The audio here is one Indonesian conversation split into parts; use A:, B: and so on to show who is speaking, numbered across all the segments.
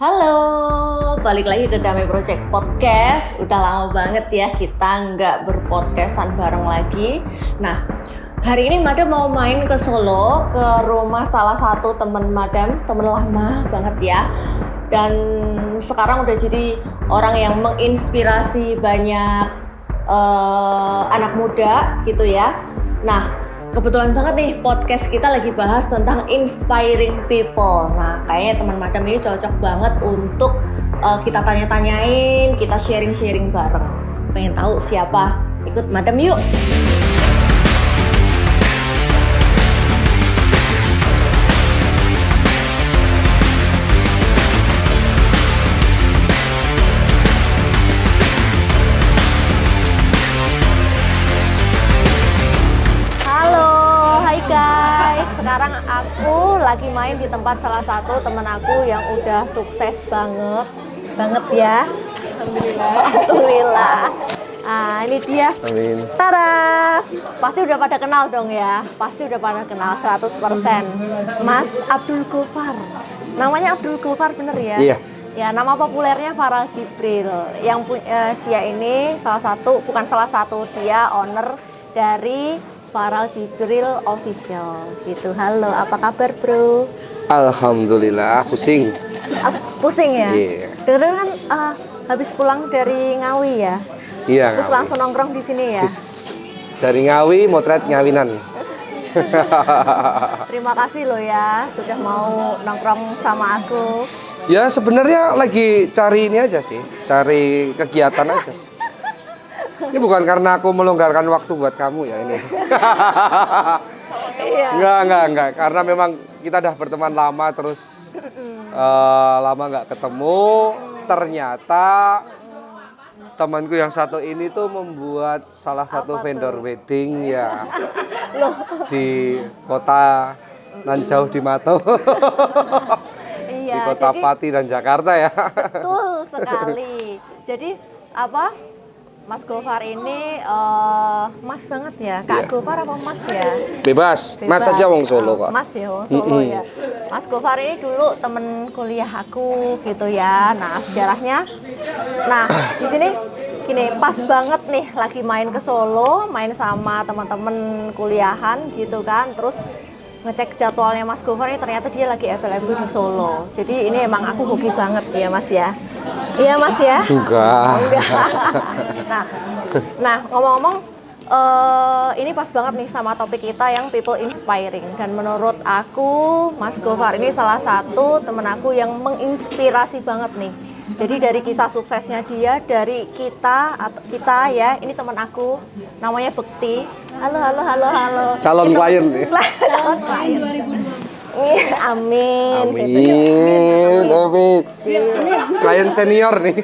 A: Halo, balik lagi ke Damai Project Podcast. Udah lama banget ya kita nggak berpodcastan bareng lagi. Nah, hari ini Madam mau main ke Solo, ke rumah salah satu temen Madam, temen lama banget ya. Dan sekarang udah jadi orang yang menginspirasi banyak anak muda gitu ya. Nah, kebetulan banget nih podcast kita lagi bahas tentang inspiring people. Nah, kayaknya teman Madam ini cocok banget untuk kita tanya-tanyain, kita sharing-sharing bareng. Pengen tahu siapa? Ikut Madam yuk. Sekarang aku lagi main di tempat salah satu temen aku yang udah sukses banget ya. Alhamdulillah. Nah, ini dia.
B: Amin.
A: Tada. Pasti udah pada kenal dong ya. Pasti udah pada kenal 100%. Mas Abdul Ghoffar. Namanya Abdul Ghoffar bener ya?
B: Iya.
A: Ya, nama populernya Farel Jibril. Yang dia ini dia owner dari Farel Jibril Official gitu. Halo, apa kabar bro?
B: Alhamdulillah, pusing.
A: Pusing ya?
B: Iya.
A: Dengar kan habis pulang dari Ngawi ya?
B: Iya.
A: Terus
B: Ngawi.
A: langsung nongkrong di sini ya?
B: Dari Ngawi, motret Ngawinan.
A: Terima kasih loh ya, sudah mau nongkrong sama aku.
B: Ya sebenarnya lagi cari ini aja sih, cari kegiatan aja sih. Ini bukan karena aku melonggarkan waktu buat kamu ya ini.
A: Iya.
B: Enggak. Karena memang kita udah berteman lama terus lama nggak ketemu. Ternyata temanku yang satu ini tuh membuat salah satu vendor wedding ya di kota nan jauh di Matau.
A: Iya,
B: di kota Pati dan Jakarta ya.
A: Betul sekali. Jadi apa? Mas Ghoffar ini mas banget ya, Kak Ghoffar apa mas ya?
B: Bebas. Mas aja wong Solo kok.
A: Mas ya, wong Solo ya. Mas Ghoffar ini dulu temen kuliah aku gitu ya. Nah sejarahnya, nah di sini gini pas banget nih lagi main ke Solo, main sama teman-teman kuliahan gitu kan, terus ngecek jadwalnya Mas Ghoffar ini ternyata dia lagi available di Solo. Jadi ini emang aku hoki banget ya Mas ya. Iya Mas ya?
B: Enggak.
A: Nah ngomong-ngomong ini pas banget nih sama topik kita yang people inspiring. Dan menurut aku Mas Ghoffar ini salah satu temen aku yang menginspirasi banget nih. Jadi dari kisah suksesnya dia, dari kita ya, ini teman aku namanya Bekti. Halo.
B: Calon klien nih.
A: Calon klien. Amin.
B: Amin. Klien senior nih.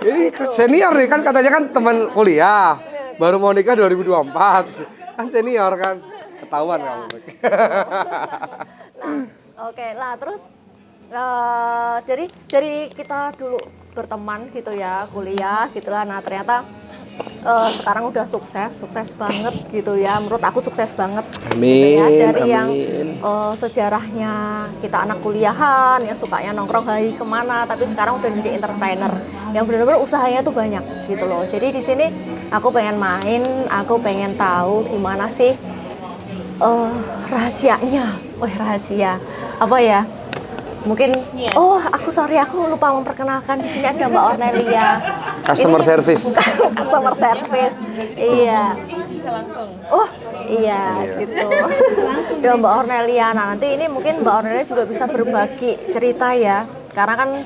B: Ini senior nih kan katanya kan teman kuliah. Baru mau nikah 2024. Kan senior kan. Ketahuan kamu.
A: Oke, lah terus dari kita dulu berteman gitu ya, kuliah gitulah. Nah, ternyata sekarang udah sukses banget gitu ya. Menurut aku sukses banget.
B: Amin.
A: Gitu ya. Dari
B: amin.
A: yang sejarahnya kita anak kuliahan yang sukanya nongkrong hari kemana, tapi sekarang udah jadi entrepreneur yang benar-benar usahanya tuh banyak gitu loh. Jadi di sini aku pengen main, aku pengen tahu gimana sih rahasianya. Rahasia apa ya? Mungkin aku lupa memperkenalkan, di sini ada Mbak Ornelia.
B: Customer service.
A: Customer service. Iya.
C: Bisa langsung.
A: Iya gitu. Ada Mbak Ornelia. Nah, nanti ini mungkin Mbak Ornelia juga bisa berbagi cerita ya. Karena kan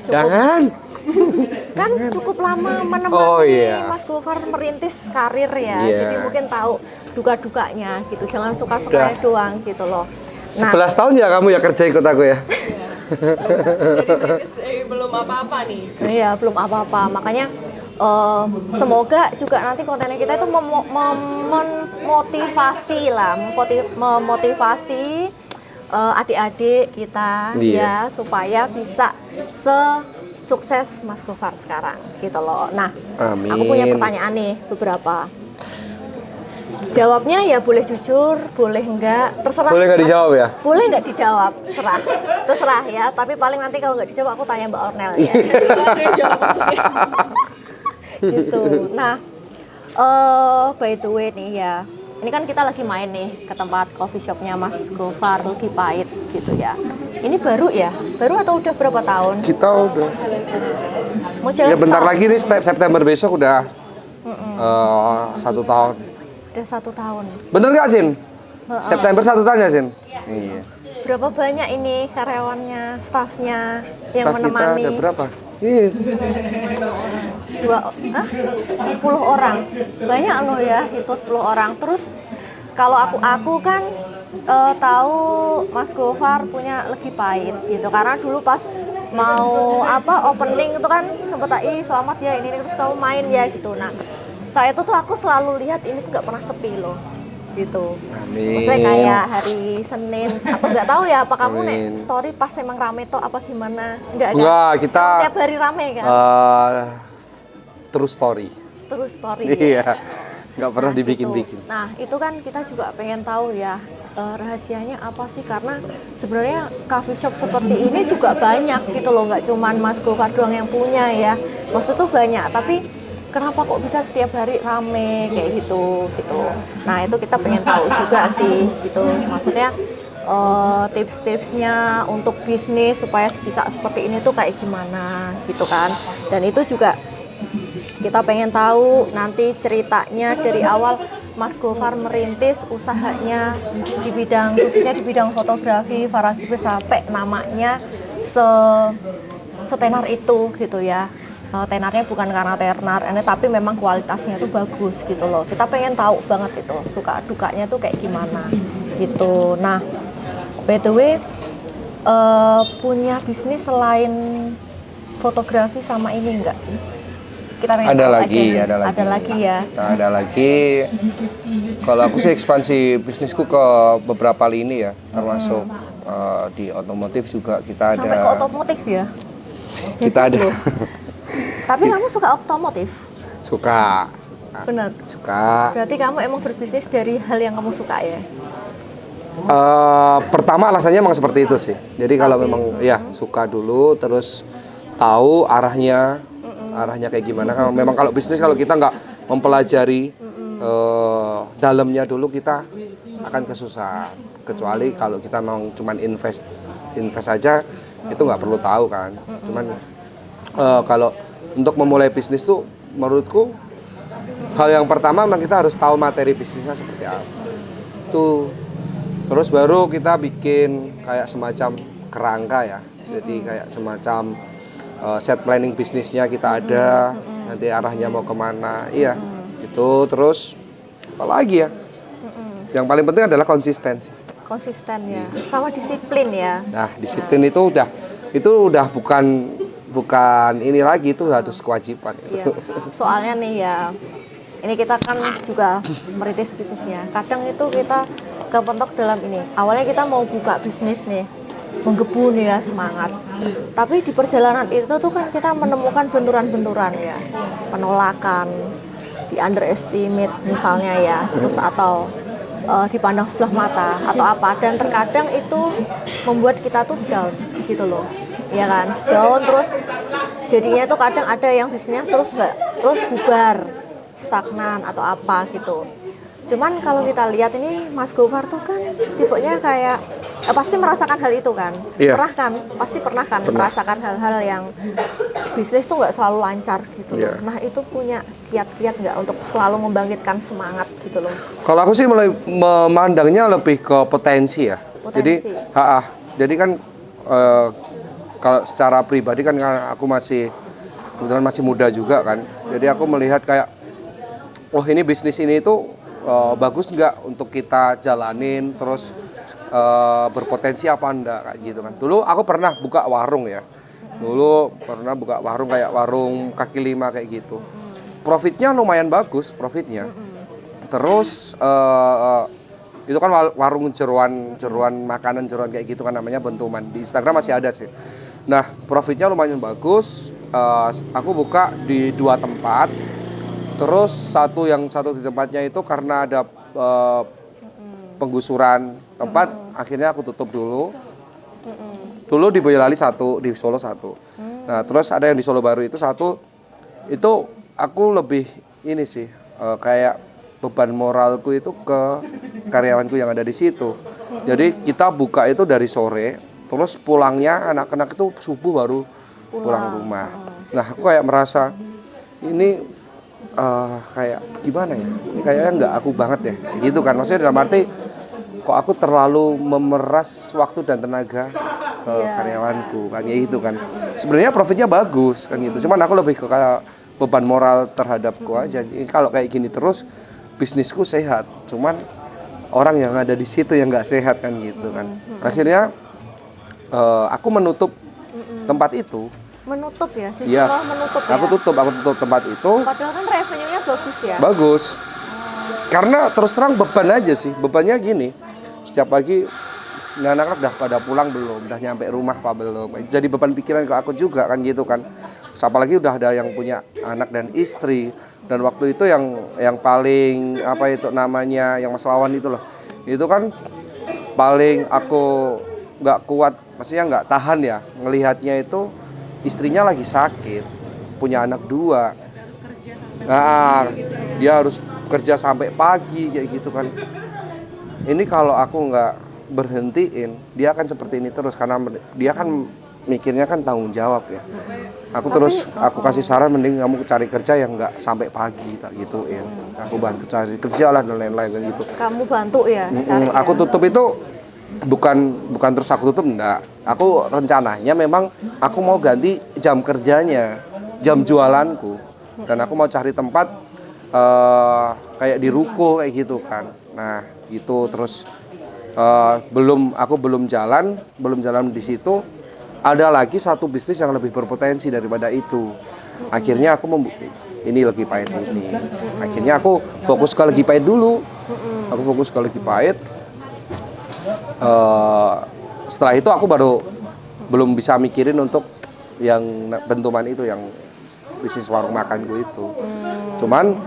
A: cukup lama menemani Mas Ghoffar merintis karir ya. Jadi mungkin tahu duka-dukanya gitu. Jangan suka-sukanya doang gitu loh.
B: Nah, 11 tahun ya kamu ya kerja ikut aku ya.
C: Jadi belum apa-apa nih.
A: Iya, belum apa-apa. Makanya semoga juga nanti kontennya kita itu memotivasi adik-adik kita ya supaya bisa sukses Mas Ghoffar sekarang gitu loh. Nah,
B: amin.
A: Aku punya pertanyaan nih beberapa. Jawabnya ya boleh jujur, boleh enggak, terserah.
B: Boleh nggak dijawab ya?
A: Boleh nggak dijawab, terserah ya. Tapi paling nanti kalau nggak dijawab aku tanya Mbak Ornel ya. Gitu. Nah, by the way nih ya, ini kan kita lagi main nih ke tempat coffee shopnya Mas Gofar Legi Pahit gitu ya. Ini baru ya? Baru atau udah berapa tahun?
B: Kita udah.
A: Mau jalan
B: Ya bentar
A: setahun?
B: lagi nih September besok udah 1 tahun.
A: Udah 1 tahun.
B: Bener nggak Sin? September 1 tahun ya Sin? Iya.
A: Berapa banyak ini karyawannya, stafnya yang
B: Staff kita
A: menemani?
B: ada berapa? Iya.
A: 10 orang. Banyak loh ya, itu 10 orang. Terus kalau aku kan tahu Mas Gofar punya Legi Pahit gitu. Karena dulu pas mau opening itu kan sempet selamat ya ini terus kamu main ya gitu. Nah, saya tuh aku selalu lihat ini tuh nggak pernah sepi loh gitu.
B: Amin.
A: Maksudnya kayak hari Senin atau nggak tahu ya apa kamu nek
B: Amin.
A: story pas emang rame tuh apa gimana? Enggak,
B: kita
A: Kamu tiap hari rame kan?
B: True story.
A: Terus story.
B: Iya. Nggak pernah dibikin-bikin.
A: Gitu. Nah, itu kan kita juga pengen tahu ya rahasianya apa sih, karena sebenarnya coffee shop seperti ini juga banyak gitu loh, nggak cuman Mas Gofar doang yang punya ya. Maksudnya tuh banyak, tapi kenapa kok bisa setiap hari rame kayak gitu. Nah, itu kita pengen tahu juga sih gitu. Maksudnya tips-tipsnya untuk bisnis supaya bisa seperti ini tuh kayak gimana gitu kan. Dan itu juga kita pengen tahu nanti ceritanya dari awal Mas Gofar merintis usahanya di bidang, khususnya di bidang fotografi Farajibes sampai namanya setenar itu gitu ya. Tenarnya bukan karena tenar ini, tapi memang kualitasnya itu bagus gitu loh. Kita pengen tahu banget itu suka dukanya tuh kayak gimana gitu. Nah, by the way, punya bisnis selain fotografi sama ini enggak? Kita pengen
B: Ada
A: tahu
B: lagi,
A: aja.
B: ada lagi.
A: Ada lagi ya.
B: Nah, ada lagi. Kalau aku sih ekspansi bisnisku ke beberapa lini ya, termasuk di otomotif juga kita ada.
A: Sampai ke otomotif ya?
B: Kita ada.
A: Tapi kamu suka otomotif?
B: Suka.
A: Benar.
B: Suka.
A: Berarti kamu emang berbisnis dari hal yang kamu suka ya?
B: Pertama alasannya emang seperti itu sih. Jadi kalau memang ya suka dulu, terus tahu arahnya kayak gimana. Kalau memang kalau bisnis kalau kita nggak mempelajari dalamnya dulu, kita akan kesusahan. Kecuali kalau kita mau cuman invest aja, itu nggak perlu tahu kan. Cuman kalau untuk memulai bisnis tuh menurutku hal yang pertama memang kita harus tahu materi bisnisnya seperti apa. Tuh. Terus baru kita bikin kayak semacam kerangka ya. Jadi kayak semacam set planning bisnisnya kita ada, nanti arahnya mau kemana, iya itu. Terus apa lagi ya, yang paling penting adalah konsistensi.
A: Konsisten ya, sama disiplin ya.
B: Nah, disiplin itu udah bukan ini lagi, itu harus kewajiban.
A: Iya. Soalnya nih ya, ini kita kan juga merintis bisnisnya. Kadang itu kita kepentok dalam ini. Awalnya kita mau buka bisnis nih, menggebu nih ya, semangat. Tapi di perjalanan itu tuh kan kita menemukan benturan-benturan ya, penolakan, di underestimate misalnya ya, terus atau dipandang sebelah mata atau apa, dan terkadang itu membuat kita tuh down gitu loh, ya kan, down. Terus jadinya tuh kadang ada yang bisnisnya terus bubar, stagnan atau apa gitu. Cuman kalau kita lihat ini Mas Gofar tuh kan tipenya kayak pasti merasakan hal itu kan.
B: Iya.
A: Pernah kan merasakan hal-hal yang bisnis tuh nggak selalu lancar gitu loh.
B: Iya.
A: Nah, itu punya kiat-kiat nggak untuk selalu membangkitkan semangat gitu loh.
B: Kalau aku sih mulai memandangnya lebih ke potensi ya.
A: Potensi.
B: Jadi kan kalau secara pribadi kan aku kebetulan masih muda juga kan. Jadi aku melihat kayak, oh ini bisnis ini tuh bagus nggak untuk kita jalanin, terus berpotensi apa enggak kayak gitu kan. Dulu aku pernah buka warung ya. Kayak warung kaki lima kayak gitu. Profitnya lumayan bagus, profitnya. Terus itu kan warung jeruan makanan, jeruan kayak gitu kan, namanya Bentuman. Di Instagram masih ada sih. Nah, profitnya lumayan bagus. Aku buka di 2 tempat. Terus satu di tempatnya itu karena ada penggusuran tempat, akhirnya aku tutup dulu. Dulu di Boyolali satu, di Solo satu. Nah, terus ada yang di Solo Baru itu satu. Itu aku lebih ini sih, kayak beban moralku itu ke karyawanku yang ada di situ. Jadi kita buka itu dari sore, terus pulangnya anak-anak itu subuh baru pulang rumah. Nah, aku kayak merasa ini kayak gimana ya? Ini kayaknya nggak aku banget ya, gitu kan. Maksudnya dalam arti kok aku terlalu memeras waktu dan tenaga ke karyawanku kan, ya gitu kan. Sebenarnya profitnya bagus kan gitu. Cuman aku lebih ke kayak beban moral terhadapku aja. Kalau kayak gini terus bisnisku sehat, cuman orang yang ada di situ yang nggak sehat kan gitu kan. Akhirnya aku menutup tempat itu.
A: Menutup ya? Justru
B: Iya.
A: menutup ya?
B: Aku tutup tempat itu.
A: Padahal kan revenue-nya bagus ya?
B: Bagus. Karena terus terang beban aja sih. Bebannya gini. Setiap pagi anak-anak udah pada pulang belum, udah nyampe rumah apa belum. Jadi beban pikiran ke aku juga kan gitu kan. Terus apalagi udah ada yang punya anak dan istri. Dan waktu itu yang paling apa itu namanya, yang Mas Wawan itu loh. Itu kan paling aku nggak kuat, maksudnya nggak tahan ya ngelihatnya itu. Istrinya lagi sakit, punya anak 2. Nah, dia harus kerja sampai pagi kayak gitu kan. Ini kalau aku nggak berhentiin, dia akan seperti ini terus karena dia kan mikirnya kan tanggung jawab ya. Aku kasih saran mending kamu cari kerja yang nggak sampai pagi tak gituin. Aku bantu cari kerja lah dan lain-lain kan gitu.
A: Kamu bantu ya? Cari
B: Aku tutup itu bukan terus aku tutup, enggak. Aku rencananya memang aku mau ganti jam kerjanya, jam jualanku, dan aku mau cari tempat kayak di ruko kayak gitu kan. Nah gitu terus aku belum jalan di situ. Ada lagi satu bisnis yang lebih berpotensi daripada itu. Akhirnya aku ini lagi pahit ini. Akhirnya aku fokus ke lagi pahit dulu. Aku fokus ke lagi pahit. Setelah itu aku baru belum bisa mikirin untuk yang bentuman itu, yang bisnis warung makanku itu. Cuman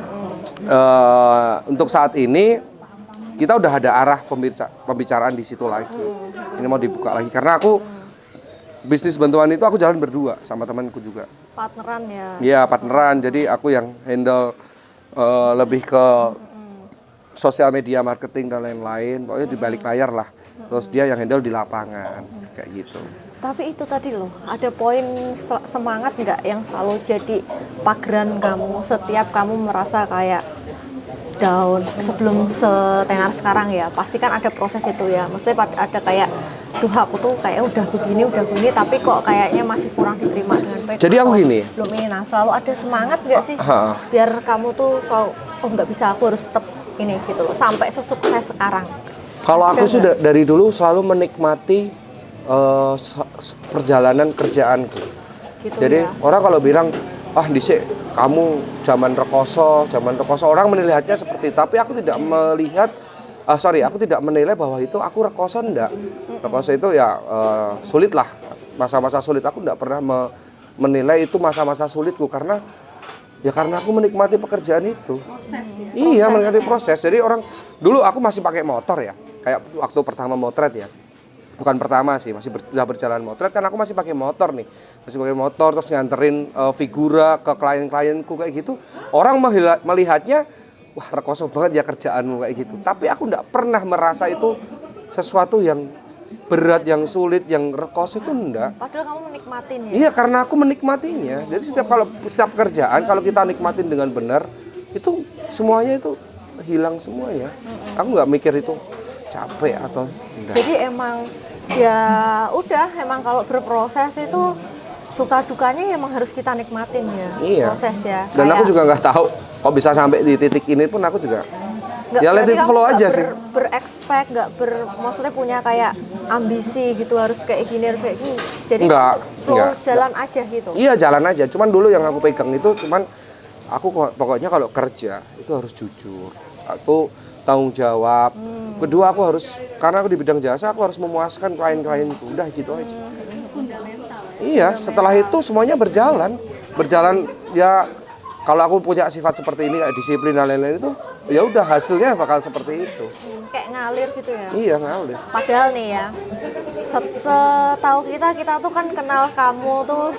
B: untuk saat ini kita udah ada arah pembicaraan di situ lagi. Ini mau dibuka lagi karena aku bisnis bantuan itu aku jalan berdua sama temanku juga.
A: Partneran ya?
B: Iya, partneran. Jadi aku yang handle lebih ke sosial media, marketing dan lain-lain. Pokoknya di balik layar lah. Terus dia yang handle di lapangan kayak gitu.
A: Tapi itu tadi loh, ada poin semangat nggak yang selalu jadi pageran kamu setiap kamu merasa kayak down sebelum setenar sekarang ya? Pasti kan ada proses itu ya. Maksudnya ada kayak, duh aku tuh kayak udah begini, tapi kok kayaknya masih kurang diterima dengan baik.
B: Jadi aku gini.
A: Belum ini, nah selalu ada semangat nggak sih? Biar kamu tuh selalu, oh nggak bisa, aku harus tetap ini gitu loh, sampai sesukses sekarang.
B: Kalau aku sudah dari dulu selalu menikmati perjalanan kerjaanku.
A: Gitu.
B: Jadi
A: ya?
B: orang kalau bilang, dhisik kamu zaman rekoso orang melihatnya seperti, tapi aku tidak melihat, aku tidak menilai bahwa itu aku rekoso, enggak. Rekoso itu ya sulit lah, masa-masa sulit. Aku enggak pernah menilai itu masa-masa sulitku karena aku menikmati pekerjaan itu.
A: Proses ya?
B: Iya, menikmati proses. Jadi orang dulu aku masih pakai motor ya, kayak waktu pertama motret ya. Bukan pertama sih, sudah berjalan motret kan aku masih pakai motor nih. Masih pakai motor terus nganterin figura ke klien-klienku kayak gitu. Orang melihatnya, wah rekoso banget ya kerjaanmu kayak gitu. Tapi aku enggak pernah merasa itu sesuatu yang berat, yang sulit, yang rekoso itu enggak.
A: Padahal kamu menikmatin ya?
B: Iya, karena aku menikmatinya. Jadi setiap kerjaan kalau kita nikmatin dengan benar, itu semuanya itu hilang semuanya. Aku nggak mikir itu capek atau enggak.
A: Jadi emang ya udah, emang kalau berproses itu suka dukanya emang harus kita nikmatin ya.
B: Iya.
A: Proses ya.
B: Dan aku juga nggak tahu kok bisa sampai di titik ini pun aku juga. Ya let it flow aja sih.
A: Berekspek, maksudnya punya kayak ambisi gitu, harus kayak gini, harus kayak gini. Jadi
B: Enggak.
A: jalan aja gitu.
B: Iya, jalan aja. Cuman dulu yang aku pegang itu aku pokoknya kalau kerja itu harus jujur. Satu, tanggung jawab. Kedua, aku harus, karena aku di bidang jasa, aku harus memuaskan klien-klienku. Udah gitu aja. Iya, setelah itu semuanya berjalan ya. Kalau aku punya sifat seperti ini, kayak disiplin dan lain-lain itu ya udah hasilnya bakal seperti itu.
A: Kayak ngalir gitu ya.
B: Iya, ngalir.
A: Padahal nih ya, setahu kita tuh kan kenal kamu tuh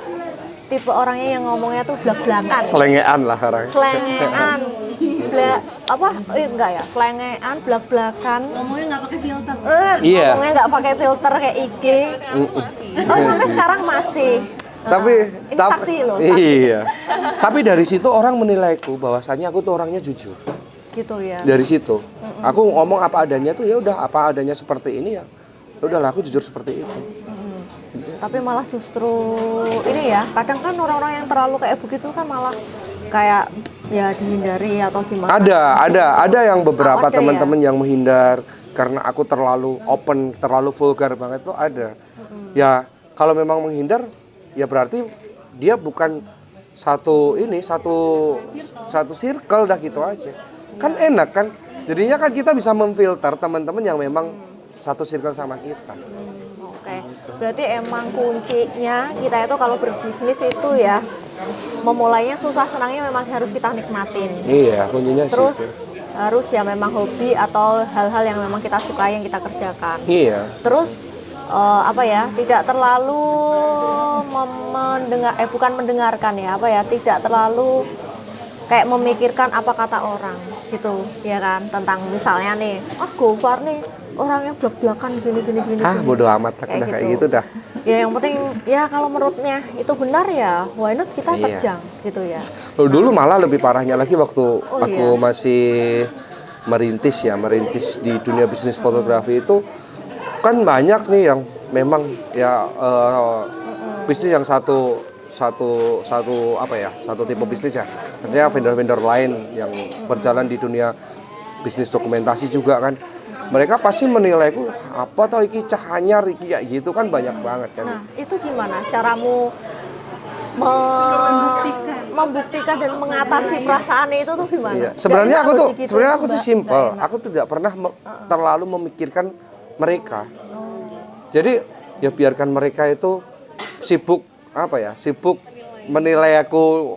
A: tipe orangnya yang ngomongnya tuh blak-blakan.
B: Selengean lah orangnya.
A: Selengean. Enggak ya, selengean, blak-blakan. Ngomongnya nggak pakai filter.
B: Iya.
A: Ngomongnya nggak pakai filter kayak IG. Oh, sampai sekarang masih.
B: Tapi
A: Ini saksi loh, saksi.
B: Iya. Tapi dari situ orang menilaiku bahwasannya aku tuh orangnya jujur.
A: Gitu ya.
B: Dari situ. Aku ngomong apa adanya tuh ya udah apa adanya seperti ini ya. Udahlah aku jujur seperti itu.
A: Tapi malah justru ini ya, kadang kan orang-orang yang terlalu kayak begitu kan malah kayak ya dihindari atau gimana.
B: Ada yang beberapa
A: Ada
B: teman-teman yang menghindar karena aku terlalu open, terlalu vulgar banget tuh ada. Ya kalau memang menghindar ya berarti dia bukan satu circle dah gitu aja. Kan enak kan? Jadinya kan kita bisa memfilter teman-teman yang memang satu circle sama kita.
A: Oke, berarti emang kuncinya kita itu kalau berbisnis itu ya memulainya susah senangnya memang harus kita nikmatin.
B: Iya, kuncinya
A: Terus
B: situ.
A: harus ya memang hobi atau hal-hal yang memang kita sukai yang kita kerjakan.
B: Iya.
A: Terus tidak terlalu bukan mendengarkan ya, tidak terlalu kayak memikirkan apa kata orang gitu, ya kan, tentang misalnya nih, Gofar nih orangnya blak-blakan gini.
B: Bodo amat udah kayak gitu dah.
A: Ya yang penting ya kalau menurutnya itu benar ya, why not kita
B: Iya.
A: terjang gitu ya.
B: Dulu malah lebih parahnya lagi waktu
A: iya.
B: aku masih merintis di dunia bisnis fotografi itu kan banyak nih yang memang ya bisnis yang satu tipe bisnis ya. Maksudnya vendor-vendor lain yang berjalan di dunia bisnis dokumentasi juga kan. Mereka pasti menilaiku apa tau iki cah anyar iki kayak gitu kan banyak banget kan.
A: Nah, itu gimana caramu membuktikan dan mengatasi perasaan itu tuh gimana?
B: Iya. Sebenarnya aku tuh simple.
A: Nggak enak.
B: Aku tidak pernah terlalu memikirkan mereka. Jadi ya biarkan mereka itu sibuk menilai aku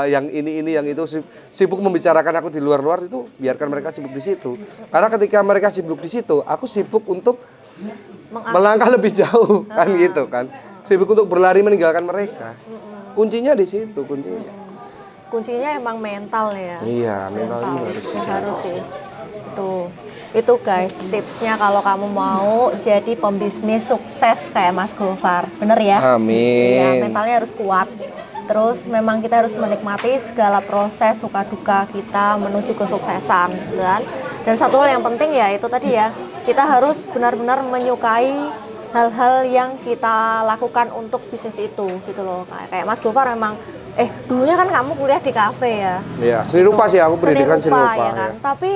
B: yang ini yang itu, sibuk membicarakan aku di luar itu, biarkan mereka sibuk di situ. Karena ketika mereka sibuk di situ, aku sibuk untuk melangkah lebih jauh kan gitu kan. Sibuk untuk berlari meninggalkan mereka. Kuncinya di situ kuncinya.
A: Kuncinya emang mental ya.
B: Iya, mental itu
A: harus sih. Itu guys, tipsnya kalau kamu mau jadi pembisnis sukses kayak Mas Gofar. Bener ya?
B: Amin.
A: Iya, mentalnya harus kuat. Terus memang kita harus menikmati segala proses suka duka kita menuju kesuksesan, kan? Dan satu hal yang penting ya itu tadi ya, kita harus benar-benar menyukai hal-hal yang kita lakukan untuk bisnis itu gitu loh. Kayak Mas Gofar memang dulunya kan kamu kuliah di kafe ya.
B: Iya, seni rupa sih aku pendidikan seni rupa
A: ya kan.
B: ya.
A: Tapi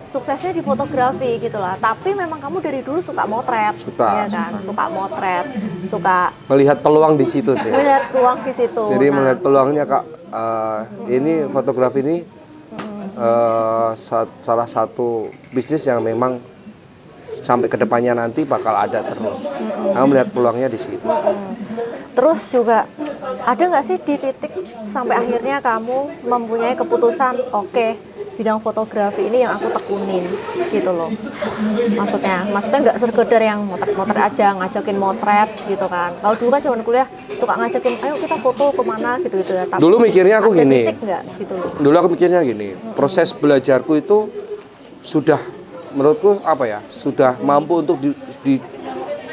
A: suksesnya di fotografi gitu lah. Tapi memang kamu dari dulu suka motret, ya kan? Suka motret, suka
B: melihat peluang di situ sih.
A: Melihat peluang di situ.
B: Jadi melihat peluangnya Kak, ini fotografi ini salah satu bisnis yang memang sampai kedepannya nanti bakal ada terus. Aku melihat peluangnya di situ.
A: Terus juga ada nggak sih di titik sampai akhirnya kamu mempunyai keputusan, oke, bidang fotografi ini yang aku tekunin gitu loh. Maksudnya nggak sekedar yang motret aja, ngajakin motret gitu kan. Kalau dulu kan cuma kuliah suka ngajakin, ayo kita foto kemana gitu ya. Tapi
B: dulu mikirnya aku gini.
A: Titik nggak gitu loh.
B: Dulu aku mikirnya gini, proses belajarku itu sudah menurutku sudah mampu untuk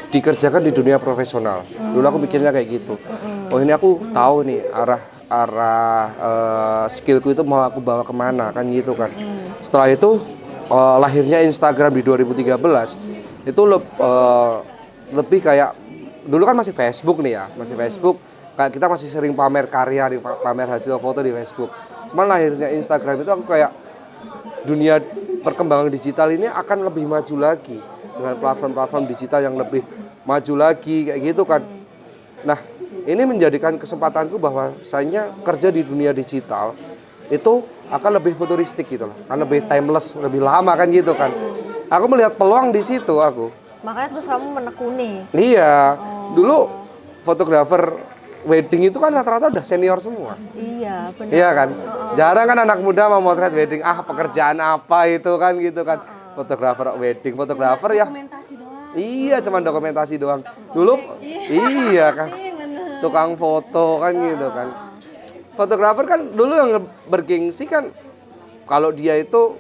B: dikerjakan di dunia profesional. Dulu aku mikirnya kayak gitu. Oh ini aku tahu nih arah skillku itu mau aku bawa kemana kan gitu kan. Setelah itu lahirnya Instagram di 2013 itu lebih kayak dulu kan masih Facebook nih ya, masih Facebook kayak kita masih sering pamer karya, pamer hasil foto di Facebook. Cuman lahirnya Instagram itu aku kayak dunia perkembangan digital ini akan lebih maju lagi dengan platform-platform digital yang lebih maju lagi kayak gitu kan. Nah, ini menjadikan kesempatanku bahwasanya kerja di dunia digital itu akan lebih futuristik gitu loh, akan lebih timeless, lebih lama kan gitu kan. Aku melihat peluang di situ aku.
A: Makanya terus kamu menekuni.
B: Iya, dulu fotografer wedding itu kan rata-rata udah senior semua.
A: Iya, benar.
B: Iya kan? Jarang kan anak muda mau motret wedding. Pekerjaan apa itu kan gitu kan. Fotografer wedding, fotografer ya.
C: Dokumentasi doang.
B: Iya, cuman dokumentasi doang. Dulu iya kan. Tukang foto kan gitu kan. Fotografer kan dulu yang bergengsi kan kalau dia itu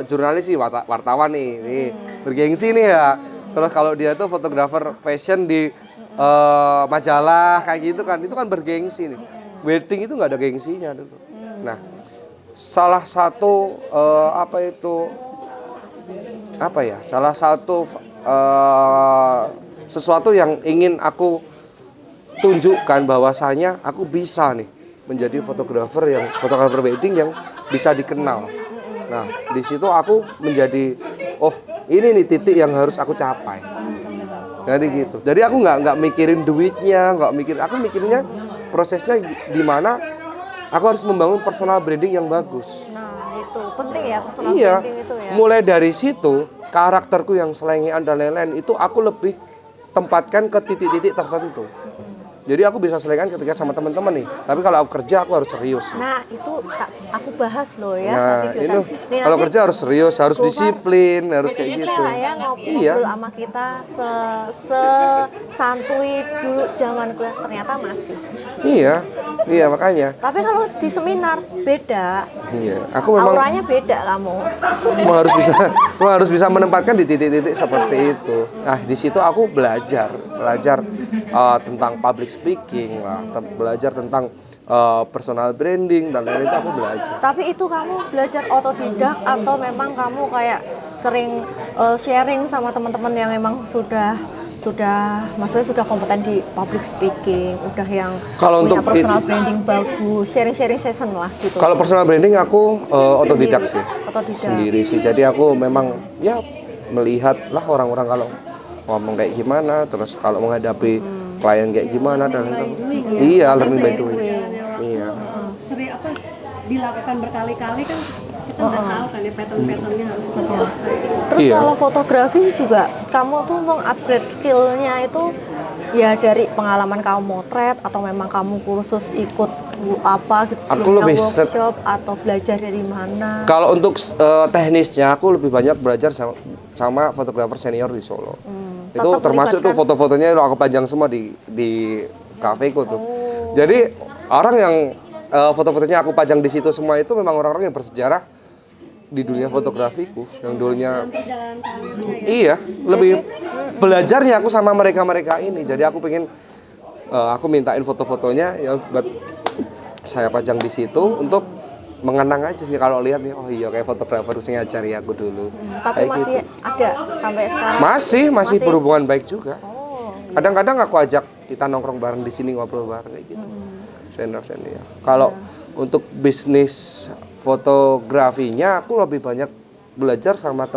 B: jurnalis sih, wartawan nih bergengsi nih ya. Terus kalau dia itu fotografer fashion di majalah kayak gitu kan, itu kan bergengsi nih. Wedding itu nggak ada gengsinya dulu. Nah, salah satu salah satu sesuatu yang ingin aku tunjukkan bahwasanya aku bisa nih menjadi fotografer wedding yang bisa dikenal. Nah, di situ aku menjadi ini nih titik yang harus aku capai. Jadi gitu. Jadi aku nggak mikirin duitnya, aku mikirnya prosesnya gimana. Aku harus membangun personal branding yang bagus.
A: Nah, itu penting ya personal
B: Iya.
A: branding itu ya.
B: Mulai dari situ, karakterku yang selengean dan lain-lain itu aku lebih tempatkan ke titik-titik tertentu. Jadi aku bisa selengean ketika sama teman-teman nih. Tapi kalau aku kerja aku harus serius.
A: Nah, itu aku bahas loh ya.
B: Nah,
A: nanti
B: ini
A: Nih,
B: kalau
A: nanti
B: kerja harus serius, harus
A: Gofar
B: disiplin, harus kayak
A: bisa
B: gitu.
A: lah ya ngobrol
B: Iya.
A: sama kita santuy dulu zaman kuliah ternyata masih.
B: Iya makanya.
A: Tapi kalau di seminar beda.
B: Iya, aku memang
A: Auranya beda kamu.
B: Kamu harus bisa menempatkan di titik-titik seperti itu. Nah, di situ aku belajar tentang public speaking lah, belajar tentang personal branding dan lain-lain itu aku belajar.
A: Tapi itu kamu belajar otodidak atau memang kamu kayak sering sharing sama teman-teman yang memang maksudnya sudah kompeten di public speaking, udah yang
B: Kalau
A: punya
B: untuk
A: personal branding bagus, sharing session lah gitu.
B: Kalau personal branding aku otodidak sih.
A: Otodidak.
B: Sendiri sih. Jadi aku memang ya melihat lah orang-orang kalau ngomong kayak gimana, terus kalau menghadapi klien kayak gimana dan iya, learning by doing. Iya.
C: Sering dilakukan berkali-kali kan kita udah tahu kan ya pattern-patternnya harus seperti apa.
A: Terus
B: Iya.
A: kalau fotografi juga kamu tuh meng-upgrade skillnya itu ya dari pengalaman kamu motret atau memang kamu kursus ikut apa gitu
B: Aku
A: sebelumnya
B: lebih
A: workshop atau belajar dari mana?
B: Kalau untuk teknisnya aku lebih banyak belajar sama fotografer senior di Solo. Itu
A: Tetap
B: termasuk tuh
A: melibatkan-
B: foto-fotonya aku panjang semua di kafeku tuh. Jadi orang yang foto-fotonya aku pajang di situ semua itu memang orang-orang yang bersejarah di dunia fotografiku yang dulunya. Iya, lebih belajarnya aku sama mereka-mereka ini. Jadi aku pengen aku mintain foto-fotonya ya buat saya pajang di situ untuk mengenang aja sih kalau lihat nih, oh iya kayak fotografer sing ngajari aku dulu.
A: Tapi
B: Kayak
A: masih
B: gitu.
A: ada sampai sekarang.
B: Masih berhubungan baik juga.
A: Oh,
B: Kadang-kadang aku ajak kita nongkrong bareng di sini, ngobrol bareng kayak gitu. Senior. Kalau untuk bisnis fotografinya aku lebih banyak belajar sama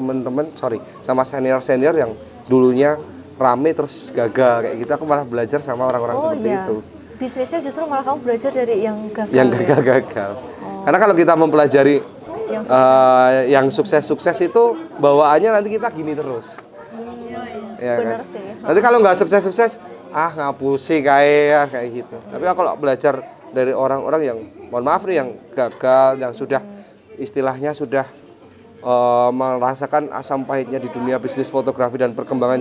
B: sama senior yang dulunya rame terus gagal kayak gitu. Aku malah belajar sama orang-orang seperti
A: iya.
B: itu.
A: Bisnisnya justru malah kamu belajar dari yang gagal.
B: Yang
A: ya?
B: gagal-gagal. Karena kalau kita mempelajari
A: Yang
B: yang sukses-sukses itu bawaannya nanti kita gini terus. Ya,
A: bener
B: kan?
A: sih.
B: Nanti kalau nggak sukses-sukses, ngapusi kayak gitu. Tapi kalau belajar dari orang-orang yang, mohon maaf nih, yang gagal, yang sudah istilahnya sudah merasakan asam pahitnya di dunia bisnis fotografi dan perkembangan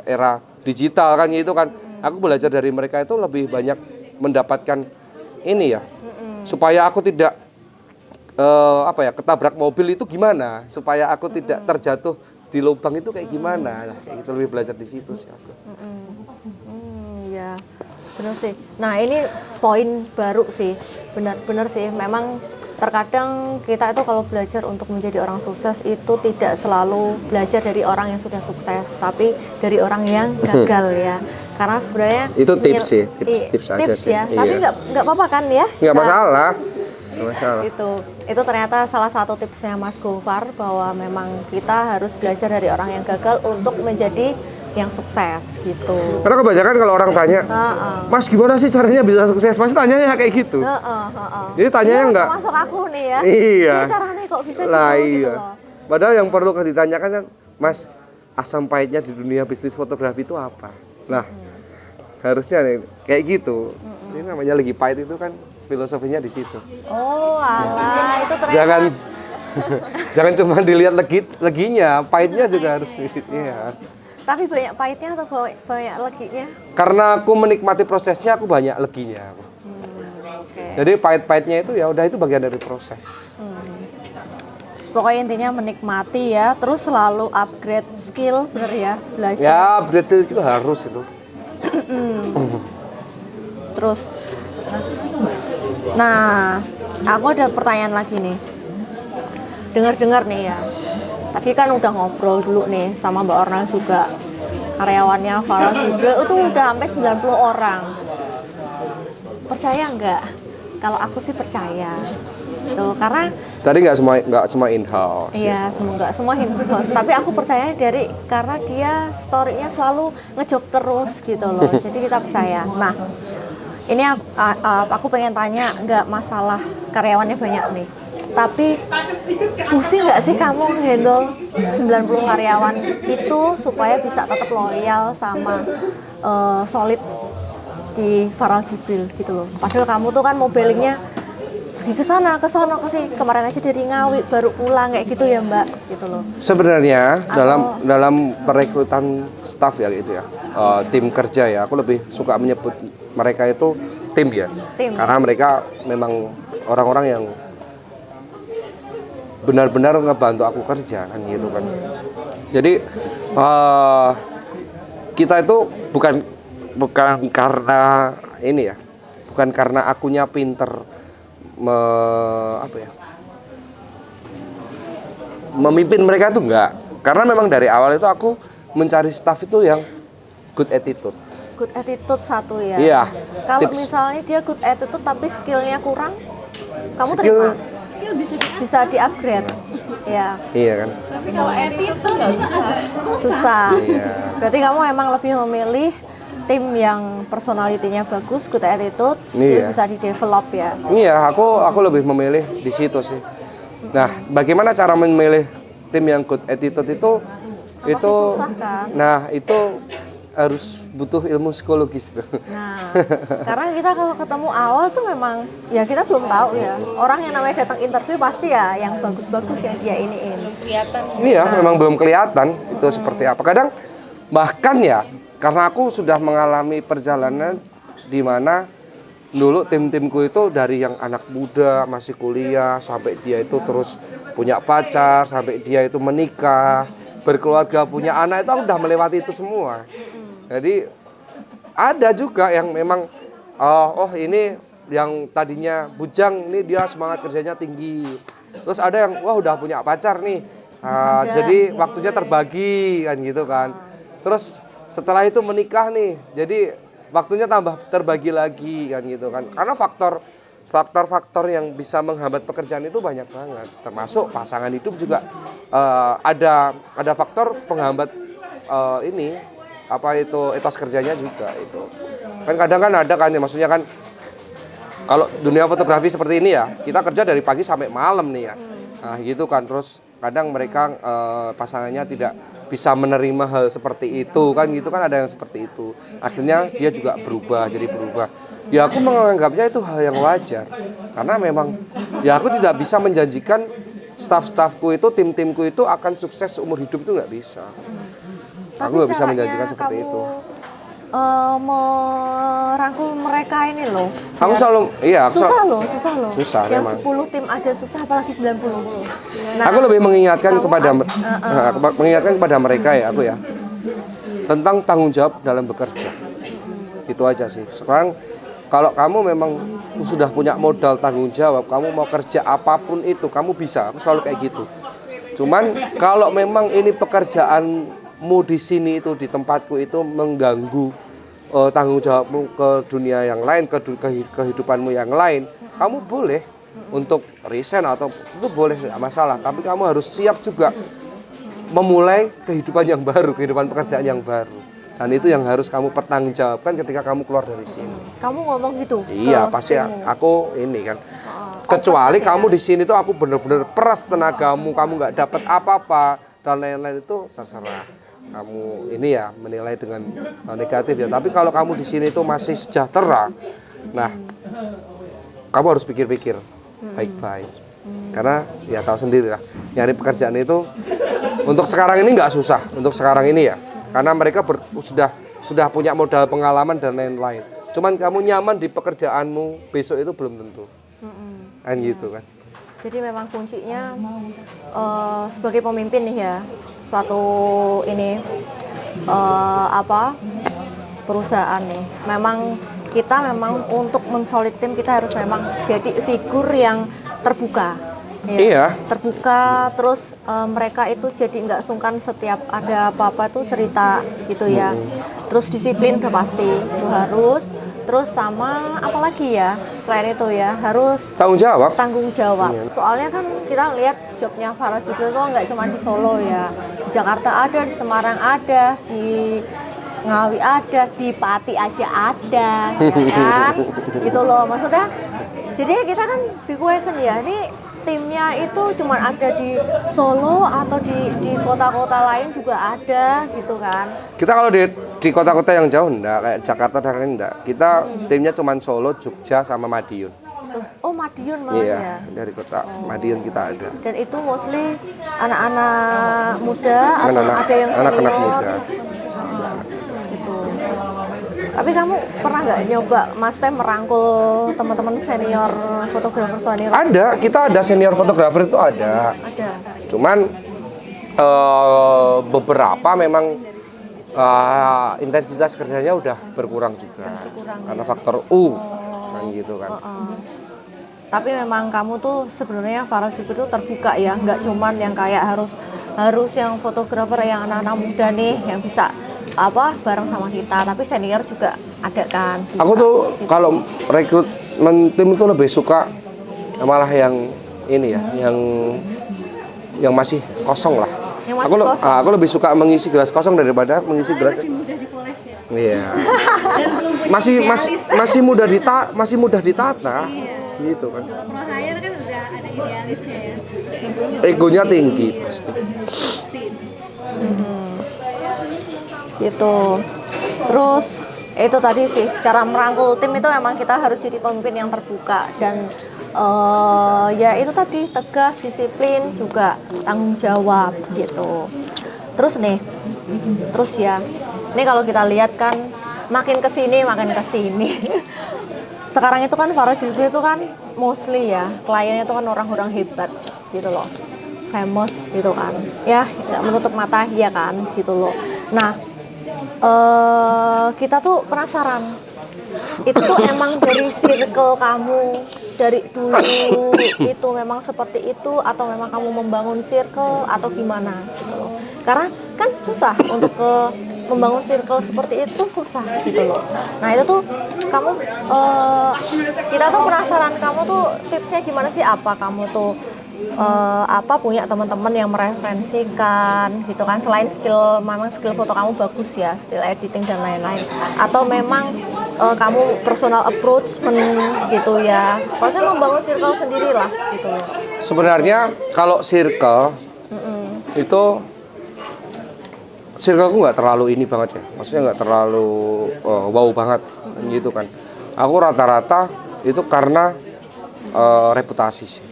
B: era digital kan itu kan, aku belajar dari mereka itu lebih banyak mendapatkan ini ya, supaya aku tidak ketabrak mobil itu gimana, supaya aku tidak terjatuh di lubang itu kayak gimana, nah, kayak gitu lebih belajar di situ sih aku.
A: Ya, benar sih. Nah ini poin baru sih, benar sih. Memang terkadang kita itu kalau belajar untuk menjadi orang sukses itu tidak selalu belajar dari orang yang sudah sukses, tapi dari orang yang gagal ya. Karena sebenarnya
B: Itu tips sih, tips aja
A: tips
B: sih.
A: ya.
B: Iya.
A: Tapi nggak apa-apa kan ya?
B: Nggak masalah. Nggak masalah.
A: Itu ternyata salah satu tipsnya Mas Gofar bahwa memang kita harus belajar dari orang yang gagal untuk menjadi yang sukses gitu.
B: Karena kebanyakan kalau orang tanya, Mas gimana sih caranya bisa sukses? Pasti tanyanya kayak gitu. Jadi tanyanya enggak.
A: Masuk aku nih ya.
B: Iya.
A: Ini caranya kok bisa
B: Lah
A: gitu, gitu
B: iya.
A: loh.
B: Padahal yang perlu ditanyakan kan, Mas, asam pahitnya di dunia bisnis fotografi itu apa? Nah, harusnya nih, kayak gitu. Ini namanya lagi pahit itu kan filosofinya di situ.
A: Oh, alah, itu ternyata.
B: Jangan jangan cuma dilihat leginya, pahitnya juga harus. Iya.
A: Tapi banyak pahitnya atau banyak leginya?
B: Karena aku menikmati prosesnya, aku banyak leginya.
A: Oke.
B: Jadi pahit-pahitnya itu ya udah, itu bagian dari proses.
A: Pokoknya intinya menikmati ya, terus selalu upgrade skill, bener ya, belajar.
B: Ya, upgrade itu harus itu.
A: Terus, nah, aku ada pertanyaan lagi nih. Dengar-dengar nih ya, tadi kan udah ngobrol dulu nih sama Mbak Ornal juga, karyawannya Farel Jibril itu udah sampai 90 orang. Percaya nggak? Kalau aku sih percaya. Tuh, karena
B: Tadi nggak semua in-house.
A: iya, nggak semua in-house, tapi aku percaya karena dia story-nya selalu ngejob terus gitu loh. Jadi kita percaya. Nah, ini aku pengen tanya, nggak masalah karyawannya banyak nih. Tapi pusing nggak sih kamu handle 90 karyawan itu supaya bisa tetap loyal sama solid di Farel Jibril gitu loh. Padahal kamu tuh kan mobilingnya pergi ke sana, ke sono, ke sini. Kemarin aja dari Ngawi baru pulang kayak gitu ya, Mbak, gitu loh.
B: Sebenarnya dalam perekrutan staff ya gitu ya, tim kerja ya, aku lebih suka menyebut mereka itu tim ya.
A: Tim.
B: Karena mereka memang orang-orang yang benar-benar ngebantu aku kerja kan gitu kan. Jadi kita itu bukan karena ini ya, bukan karena akunya pinter memimpin mereka tuh enggak. Karena memang dari awal itu aku mencari staff itu yang good attitude.
A: Good attitude satu ya.
B: Iya.
A: Kalau misalnya dia good attitude tapi skillnya kurang, kamu terima? Skill bisa di-upgrade. Ya.
B: Iya kan.
C: Tapi kalau attitude itu agak
A: Susah.
B: Iya.
A: Berarti kamu emang lebih memilih tim yang personalitinya bagus, good attitude, skill
B: Iya.
A: bisa di-develop ya.
B: Iya, aku lebih memilih di situ sih. Nah, bagaimana cara memilih tim yang good attitude itu?
A: Susah kan?
B: Nah, itu harus butuh ilmu psikologis tuh.
A: Nah, karena kita kalau ketemu awal tuh memang ya kita belum tahu ya. Orang yang namanya datang interview pasti ya yang bagus-bagus yang dia iniin.
B: Iya, memang belum kelihatan itu seperti apa. Kadang bahkan ya, karena aku sudah mengalami perjalanan di mana dulu tim-timku itu dari yang anak muda masih kuliah sampai dia itu terus punya pacar, sampai dia itu menikah, berkeluarga, punya anak, itu aku udah melewati itu semua. Jadi ada juga yang memang ini yang tadinya bujang, ini dia semangat kerjanya tinggi. Terus ada yang wah udah punya pacar nih. Jadi waktunya terbagi kan gitu kan. Terus setelah itu menikah nih, jadi waktunya tambah terbagi lagi kan gitu kan. Karena faktor-faktor yang bisa menghambat pekerjaan itu banyak banget. Termasuk pasangan hidup juga ada faktor penghambat etos kerjanya juga itu. Kan kadang kan ada kan ya, maksudnya kan kalau dunia fotografi seperti ini ya, kita kerja dari pagi sampai malam nih ya. Nah, gitu kan. Terus kadang mereka pasangannya tidak bisa menerima hal seperti itu kan gitu kan, ada yang seperti itu. Akhirnya dia juga berubah. Ya aku menganggapnya itu hal yang wajar. Karena memang ya aku tidak bisa menjanjikan staff-staffku itu, tim-timku itu akan sukses umur hidup, itu nggak bisa. Aku nggak bisa menjanjikan seperti itu.
A: Merangkul mereka ini loh.
B: Aku selalu,
A: susah loh.
B: Susah
A: yang
B: memang.
A: 10 tim aja susah, apalagi 90. Nah,
B: Aku lebih mengingatkan kepada mereka ya, aku ya, tentang tanggung jawab dalam bekerja. Itu aja sih. Sekarang kalau kamu memang sudah punya modal tanggung jawab, kamu mau kerja apapun itu, kamu bisa. Aku selalu kayak gitu. Cuman kalau memang ini pekerjaanmu di sini itu, di tempatku itu mengganggu tanggung jawabmu ke dunia yang lain, ke kehidupanmu yang lain, kamu boleh untuk resign atau itu boleh, tidak masalah. Tapi kamu harus siap juga memulai kehidupan yang baru, kehidupan pekerjaan yang baru. Dan itu yang harus kamu pertanggungjawabkan ketika kamu keluar dari sini.
A: Kamu ngomong gitu?
B: Iya, pasti aku ini kan. Kecuali kamu di sini tuh aku bener-bener peras tenagamu, kamu nggak dapat apa-apa dan lain-lain, itu terserah. kamu ini ya menilai dengan negatif ya. Tapi kalau kamu di sini itu masih sejahtera, nah kamu harus pikir-pikir baik-baik. Karena ya tahu sendiri lah, nyari pekerjaan itu untuk sekarang ini nggak susah, untuk sekarang ini ya. Karena mereka sudah punya modal pengalaman dan lain-lain. Cuman kamu nyaman di pekerjaanmu, besok itu belum tentu. Kan gitu kan.
A: Jadi memang kuncinya sebagai pemimpin nih ya, suatu ini perusahaan nih. Memang kita memang untuk mensolid tim kita harus memang jadi figur yang terbuka. Ya.
B: Iya.
A: Terbuka, terus mereka itu jadi nggak sungkan setiap ada apa-apa tuh cerita gitu ya. Terus disiplin udah pasti itu harus. Terus sama apalagi ya selain itu ya harus
B: Tanggung jawab. Iya.
A: Soalnya kan kita lihat jobnya Farah Jibril tuh nggak cuma di Solo ya, di Jakarta ada, di Semarang ada, di Ngawi ada, di Pati aja ada, ya kan? Gitu loh maksudnya. Jadi kita kan big question ya, ini timnya itu cuma ada di Solo atau di kota-kota lain juga ada gitu kan.
B: Kita kalau di kota-kota yang jauh enggak, kayak Jakarta dan lain enggak. Kita timnya cuma Solo, Jogja sama Madiun.
A: Terus, Madiun malah
B: Iya,
A: ya.
B: dari kota Madiun kita ada.
A: Dan itu mostly anak-anak muda atau ada yang senior.
B: Anak-anak muda.
A: Gitu. Tapi kamu pernah nggak nyoba, maksudnya merangkul teman-teman senior fotografer senior?
B: Ada, kita ada senior fotografer itu ada.
A: Ada.
B: Cuman beberapa memang intensitas kerjanya udah berkurang juga. Karena faktor kan gitu kan.
A: Tapi memang kamu tuh sebenarnya Farah Jibril tuh terbuka ya, nggak cuman yang kayak harus yang fotografer yang anak-anak muda nih yang bisa bareng sama kita, tapi senior juga ada kan. Bisa.
B: Aku tuh kalau rekrutmen tim itu lebih suka malah yang ini ya, yang masih kosong lah.
A: Yang masih kosong.
B: Aku lebih suka mengisi gelas kosong daripada mengisi gelas.
C: Masih mudah dipoles ya.
B: Iya.
C: Dan belum punya
B: masih mudah ditata. Gitu kan.
C: Kalau pro hire kan udah ada idealisnya ya.
B: Egonya tinggi pasti.
A: Gitu. Terus itu tadi sih, cara merangkul tim itu memang kita harus jadi pemimpin yang terbuka dan ya itu tadi tegas, disiplin, juga tanggung jawab gitu. Terus ya, ini kalau kita lihat kan makin kesini. Sekarang itu kan Farah Jibril itu kan mostly ya kliennya itu kan orang-orang hebat gitu loh, famous gitu kan, ya nggak menutup mata ya kan gitu loh. Nah kita tuh penasaran, itu tuh emang dari circle kamu dari dulu itu memang seperti itu atau memang kamu membangun circle atau gimana gitu loh? Karena kan susah untuk membangun circle seperti itu susah gitu loh. Nah itu tuh kamu kita tuh penasaran kamu tuh tipsnya gimana sih, apa kamu tuh punya teman-teman yang mereferensikan gitu kan, selain memang skill foto kamu bagus ya, skill editing dan lain-lain, atau memang kamu personal approach gitu ya, maksudnya membangun circle sendiri lah gitu loh.
B: Sebenarnya kalau circle itu circleku nggak terlalu ini banget ya, maksudnya nggak terlalu wow banget gitu kan. Aku rata-rata itu karena reputasi sih.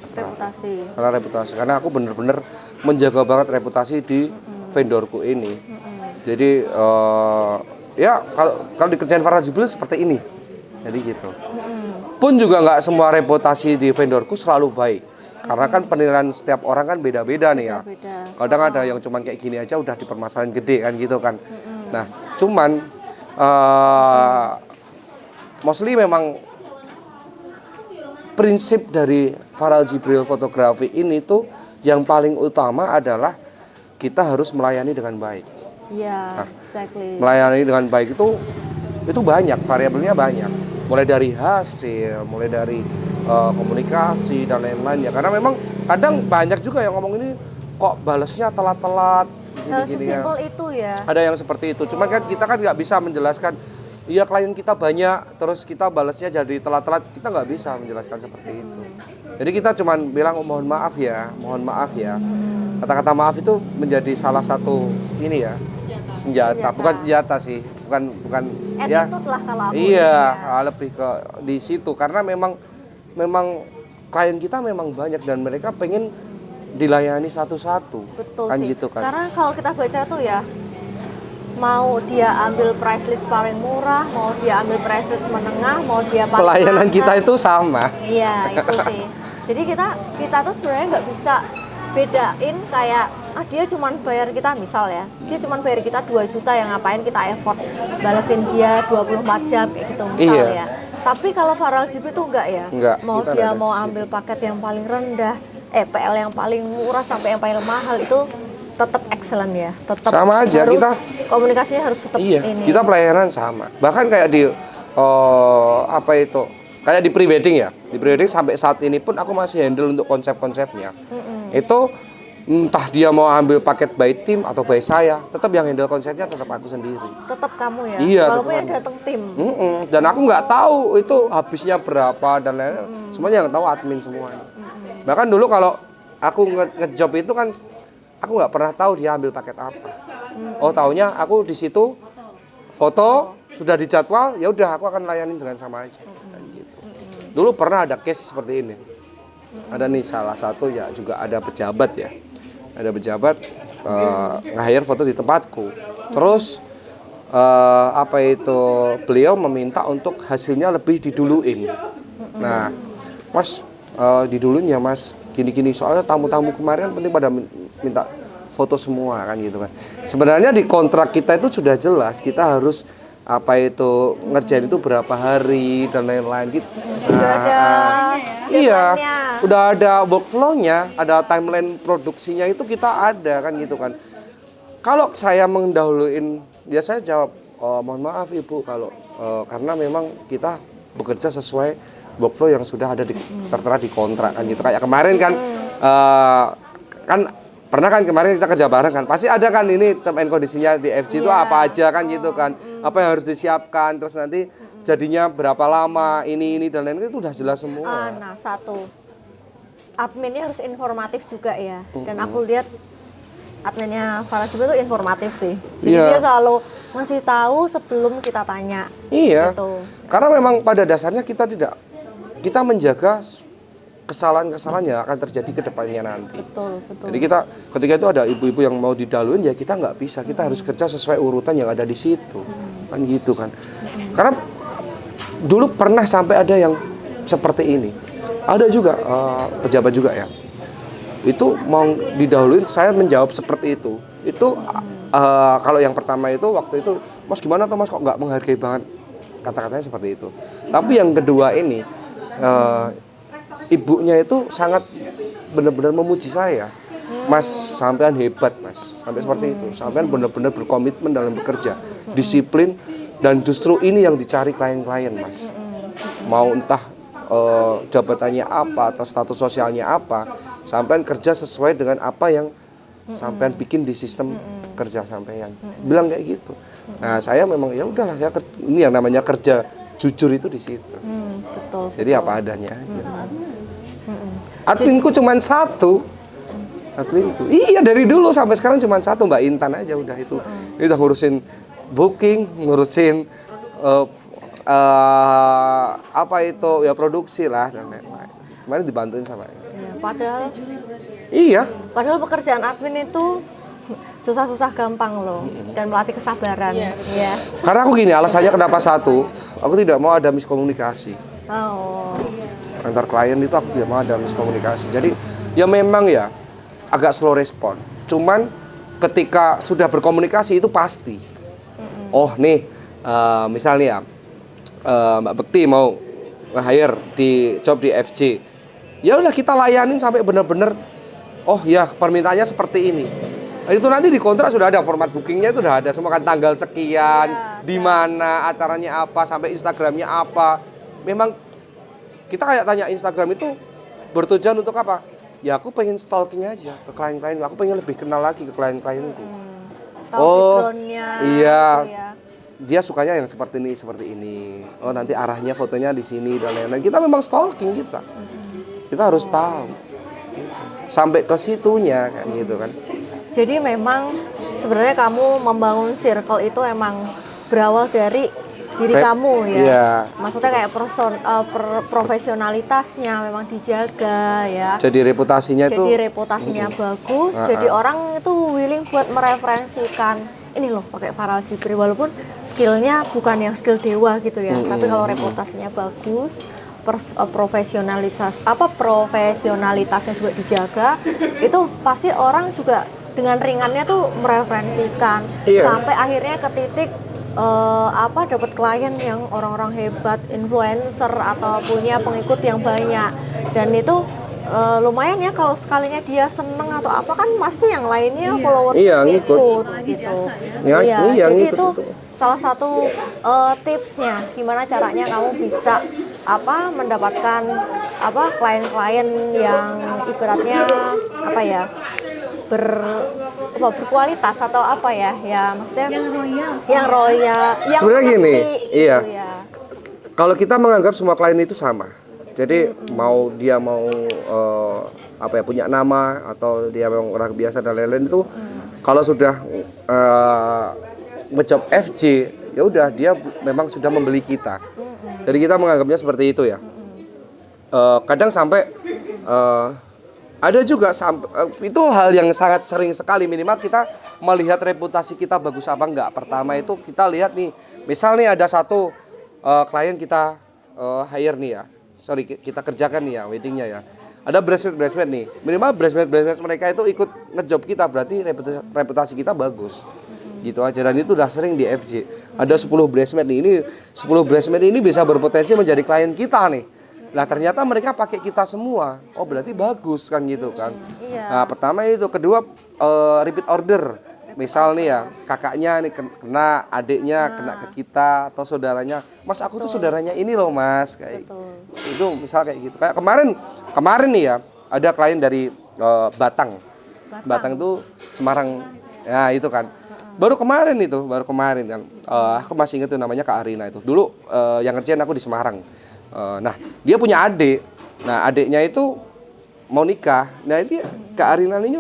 B: Karena aku bener-bener menjaga banget reputasi di vendorku ini. Jadi ya kalau dikerjain Farah Jibril seperti ini, jadi gitu. Pun juga nggak semua reputasi di vendorku selalu baik. Karena kan penilaian setiap orang kan beda-beda nih ya. Kadang ada yang cuman kayak gini aja udah dipermasalahan gede kan gitu kan. Nah, cuman mostly memang prinsip dari Farah Jibril fotografi ini tuh yang paling utama adalah kita harus melayani dengan baik.
A: Iya, exactly.
B: Melayani dengan baik itu banyak, variabelnya banyak. Mulai dari hasil, mulai dari komunikasi dan lain-lain ya. Karena memang kadang banyak juga yang ngomong ini kok balasnya telat-telat gini-gini ya.
A: Sesimpel itu ya.
B: Ada yang seperti itu. Cuman kan kita kan nggak bisa menjelaskan, iya klien kita banyak terus kita balasnya jadi telat-telat, kita nggak bisa menjelaskan seperti itu. Jadi kita cuman bilang mohon maaf ya. Kata-kata maaf itu menjadi salah satu ini ya, senjata. Bukan senjata sih, bukan ya.
A: Attitude lah kalau aku.
B: Iya, lebih ke di situ karena memang klien kita memang banyak dan mereka pengen dilayani satu-satu.
A: Betul
B: kan
A: sih.
B: gitu kan.
A: Karena kalau kita baca tuh ya, mau dia ambil price list paling murah, mau dia ambil price list menengah, mau dia paling
B: Pelayanan
A: mahal.
B: kita itu sama.
A: Iya, itu sih. Jadi kita tuh sebenarnya nggak bisa bedain kayak dia cuman bayar kita, misal ya, dia cuman bayar kita 2 juta, yang ngapain kita effort balesin dia 24 jam kayak gitu misal ya. Tapi kalau Viral GP tuh enggak ya. Mau
B: kita
A: dia
B: ada
A: mau
B: di situ.
A: ambil paket yang paling rendah, PL yang paling murah sampai yang paling mahal itu tetap excellent ya. Tetap
B: Sama aja,
A: harus,
B: kita
A: komunikasinya harus tetap
B: iya,
A: ini.
B: kita pelayanan sama. Bahkan kayak di kayak di prewedding ya. Di prewedding sampai saat ini pun aku masih handle untuk konsep-konsepnya. Itu entah dia mau ambil paket by tim atau by saya, tetap yang handle konsepnya tetap aku sendiri.
A: Tetap kamu ya.
B: Iya,
A: walaupun
B: tetap
A: yang
B: aku.
A: datang tim.
B: Dan aku nggak tahu itu habisnya berapa dan lain-lain. Semuanya yang tahu admin semuanya. Bahkan dulu kalau aku ngejob itu kan aku nggak pernah tahu dia ambil paket apa. Oh, taunya aku di situ foto sudah dijadwal, ya udah aku akan layanin dengan sama aja. Dan gitu. Dulu pernah ada case seperti ini. Ada nih salah satu ya juga ada pejabat ya. Ada pejabat nge-hire foto di tempatku. Terus beliau meminta untuk hasilnya lebih diduluin. Nah, Mas diduluin ya Mas. Gini-gini soalnya tamu-tamu kemarin penting pada minta foto semua kan gitu kan. Sebenarnya di kontrak kita itu sudah jelas kita harus ngerjain itu berapa hari dan lain-lain gitu.
A: Udah ada
B: Iya,
A: deadline-nya.
B: udah ada workflow-nya, ada timeline produksinya itu kita ada kan gitu kan. Kalau saya mendahuluin, ya saya jawab, mohon maaf Ibu kalau karena memang kita bekerja sesuai workflow yang sudah ada tertera di kontrak kan gitu. Kayak kemarin kan pernah kan kemarin kita kerja bareng kan, pasti ada kan ini term and kondisinya di FG itu apa aja kan gitu kan, apa yang harus disiapkan, terus nanti jadinya berapa lama, ini dan lain-lain itu udah jelas semua.
A: Nah, satu, adminnya harus informatif juga ya. Dan aku lihat adminnya Viral GP itu informatif sih. Jadi
B: Iya.
A: dia selalu ngasih tahu sebelum kita tanya.
B: Iya,
A: Gitu.
B: karena memang pada dasarnya kita menjaga kesalahan-kesalahan yang akan terjadi ke depannya nanti.
A: Betul.
B: Jadi kita ketika itu ada ibu-ibu yang mau didaluin ya kita nggak bisa, kita harus kerja sesuai urutan yang ada di situ, kan gitu kan. Karena dulu pernah sampai ada yang seperti ini, ada juga pejabat juga ya, itu mau didahuluin, saya menjawab seperti itu. Itu kalau yang pertama itu waktu itu, Mas gimana tuh Mas kok nggak menghargai banget, kata-katanya seperti itu. Tapi yang kedua ini ibunya itu sangat benar-benar memuji saya. Mas, sampean hebat Mas, sampai seperti itu. Sampean benar-benar berkomitmen dalam bekerja, disiplin, dan justru ini yang dicari klien-klien Mas. Mau entah jabatannya apa atau status sosialnya apa, sampean kerja sesuai dengan apa yang sampean bikin di sistem kerja sampean. Bilang kayak gitu. Nah, saya memang ya udahlah ya, ini yang namanya kerja jujur itu di situ.
A: Betul.
B: Jadi apa adanya aja. Adminku cuma satu. Adminku. Iya dari dulu sampai sekarang cuma satu, Mbak Intan aja udah itu. Ini udah ngurusin booking, ngurusin produksi lah dan lain-lain. Kemarin dibantuin sama dia.
A: Ya,
B: Iya.
A: padahal pekerjaan admin itu susah-susah gampang loh, dan melatih kesabaran. Ya.
B: Karena aku gini, alasannya kenapa satu, aku tidak mau ada miskomunikasi.
A: Oh.
B: Antar klien itu aku tidak mau ada miskomunikasi. Jadi ya memang ya agak slow respon. Cuman ketika sudah berkomunikasi itu pasti. Oh nih, misalnya Mbak Bekti mau nge-hire di job di FJ. Ya udah kita layanin sampai benar-benar. Oh ya permintaannya seperti ini. Nah, itu nanti di kontrak sudah ada format bookingnya, itu udah ada semua kan, tanggal sekian, di mana acaranya apa, sampai Instagramnya apa. Memang kita kayak tanya Instagram itu bertujuan untuk apa? Ya aku pengen stalking aja ke klien-klien, aku pengen lebih kenal lagi ke klien-klienku.
A: Tahu background-nya.
B: Iya.
A: Gitu ya.
B: Dia sukanya yang seperti ini. Oh nanti arahnya fotonya di sini dan lain-lain. Kita memang stalking kita. Kita harus tahu. Sampai ke situnya kan gitu kan.
A: Jadi memang sebenarnya kamu membangun circle itu emang berawal dari diri kamu ya.
B: Iya.
A: Maksudnya kayak profesionalitasnya memang dijaga ya.
B: Jadi reputasinya itu
A: Jadi reputasinya bagus, jadi orang itu willing buat mereferensikan ini loh pakai Farel Jibri, walaupun skillnya bukan yang skill dewa gitu ya, tapi kalau reputasinya bagus, profesionalitasnya juga dijaga, itu pasti orang juga dengan ringannya tuh mereferensikan sampai akhirnya ke titik dapat klien yang orang-orang hebat, influencer atau punya pengikut yang banyak, dan itu lumayan ya kalau sekalinya dia seneng atau apa kan pasti yang lainnya followers ngikut gitu. Jadi
B: ngikut
A: itu salah satu tipsnya gimana caranya kamu bisa mendapatkan klien-klien yang ibaratnya berkualitas atau maksudnya yang royal yang
B: sebenarnya gini,
A: gitu ya.
B: Kalau kita menganggap semua klien itu sama, jadi dia mau punya nama atau dia memang orang biasa dan lain-lain itu, kalau sudah ngejob FJ ya udah dia memang sudah membeli kita. Jadi kita menganggapnya seperti itu ya. Kadang sampai ada juga itu hal yang sangat sering sekali, minimal kita melihat reputasi kita bagus apa enggak. Pertama itu kita lihat nih, misal nih ada satu klien kita hire nih ya, kita kerjakan nih ya weddingnya ya. Ada bridesmaid nih, minimal bridesmaid mereka itu ikut ngejob kita, berarti reputasi kita bagus. Gitu aja, dan itu udah sering di FJ. Ada 10 bridesmaid nih, ini 10 bridesmaid ini bisa berpotensi menjadi klien kita nih. Nah ternyata mereka pakai kita semua, oh berarti bagus kan gitu kan. Nah pertama itu, kedua repeat order. Misal nih ya, kakaknya nih kena, adiknya kena ke kita atau saudaranya, mas aku tuh saudaranya ini loh mas, kayak itu misal kayak gitu. Kayak kemarin nih ya, ada klien dari Batang itu Semarang, ya itu kan. Baru kemarin kan, aku masih ingat tuh namanya Kak Arina itu. Dulu yang ngerjain aku di Semarang. Nah dia punya adik, nah adiknya itu mau nikah. Nah ini Kak Arina ini